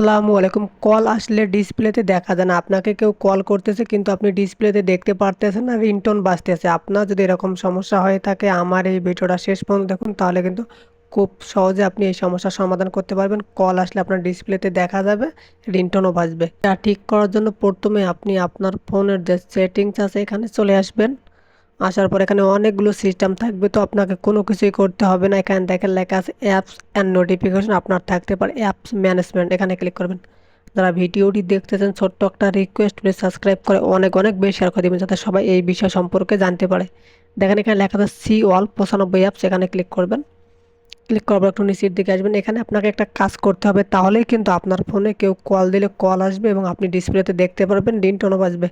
আসসালামু আলাইকুম। কল আসলে ডিসপ্লেতে দেখা যায় না। আপনাকে কেউ কল করতেছে কিন্তু আপনি ডিসপ্লেতে দেখতে পারতেছেন না, রিংটোন বাজতেছে। আপনার যদি এরকম সমস্যা হয়ে থাকে আমার এই ভিডিওটা শেষ পর্যন্ত দেখুন, তাহলে কিন্তু খুব সহজে আপনি এই সমস্যার সমাধান করতে পারবেন। কল আসলে আপনার ডিসপ্লেতে দেখা যাবে, রিংটোনও বাজবে। এটা ঠিক করার জন্য প্রথমে আপনি আপনার ফোনের যে সেটিংস আছে এখানে চলে আসবেন। আসার পর এখানে অনেকগুলো সিস্টেম থাকবে, তো আপনাকে কোনো কিছুই করতে হবে না। এখানে দেখেন লেখা আছে অ্যাপস অ্যান্ড নোটিফিকেশন, আপনার থাকতে পারে অ্যাপস ম্যানেজমেন্ট, এখানে ক্লিক করবেন। যারা ভিডিওটি দেখতেছেন ছোট্ট একটা রিকোয়েস্ট, প্লিজ সাবস্ক্রাইব করে অনেক অনেক বেশি শেয়ার করে দেবেন যাতে সবাই এই বিষয় সম্পর্কে জানতে পারে। দেখেন এখানে লেখা আছে সি অল 95 অ্যাপস, এখানে ক্লিক করবেন। ক্লিক করার পর একটু নিচের দিকে আসবেন। এখানে আপনাকে একটা কাজ করতে হবে, তাহলেই কিন্তু আপনার ফোনে কেউ কল দিলে কল আসবে এবং আপনি ডিসপ্লেতে দেখতে পারবেন, রিংটোনও বাজবে।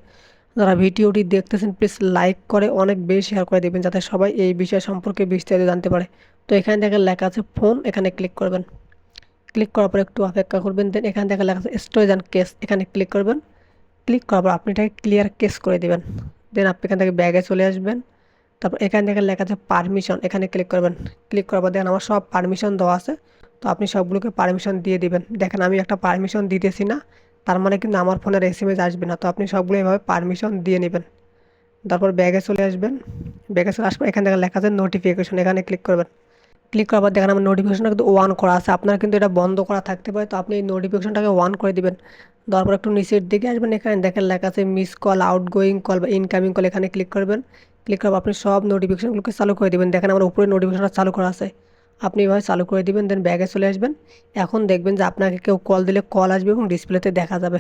যারা ভিডিওটি দেখতেছেন প্লিজ লাইক করে অনেক বেশি শেয়ার করে দেবেন যাতে সবাই এই বিষয় সম্পর্কে বিস্তারিত জানতে পারে। তো এখানে দেখেন লেখা আছে ফোন, এখানে ক্লিক করবেন। ক্লিক করার পর একটু অপেক্ষা করবেন। দেন এখানে দেখেন লেখা আছে স্টোরেজ অ্যান্ড কেস, এখানে ক্লিক করবেন। ক্লিক করার পর আপনি এটাকে ক্লিয়ার কেস করে দিবেন। দেন আপনি এখান থেকে ব্যাগে চলে আসবেন। তারপর এখানে দেখেন লেখা আছে পারমিশন, এখানে ক্লিক করবেন। ক্লিক করার পর দেখেন আমার সব পারমিশন দেওয়া আছে, তো আপনি সবগুলোকে পারমিশন দিয়ে দিবেন। দেখেন আমি একটা পারমিশন দিতেছি না, তার মানে কিন্তু আমার ফোনের এসএমএস আসবে না। তো আপনি সবগুলো এভাবে পারমিশন দিয়ে নেবেন। তারপর ব্যাগে চলে আসবেন। ব্যাগে চলে আসার পর এখানে দেখেন লেখা আছে নোটিফিকেশন, এখানে ক্লিক করবেন। ক্লিক করার পর দেখেন আমার নোটিফিকেশনটা কিন্তু অন করা আছে, আপনার কিন্তু এটা বন্ধ করা থাকতে পারে, তো আপনি এই নোটিফিকেশনটাকে অন করে দিবেন। তারপর একটু নিচের দিকে আসবেন। এখানে দেখেন লেখা আছে মিস কল, আউটগোয়িং কল বা ইনকামিং কল, এখানে ক্লিক করবেন। ক্লিক করার পর আপনি সব নোটিফিকেশনগুলোকে চালু করে দিবেন। দেখেন আমার উপরে নোটিফিকেশনটা চালু করা আছে, আপনি এভাবে চালু করে দিবেন। দেন ব্যাগে চলে আসবেন। এখন দেখবেন যে আপনাকে কেউ কল দিলে কল আসবে এবং ডিসপ্লেতে দেখা যাবে।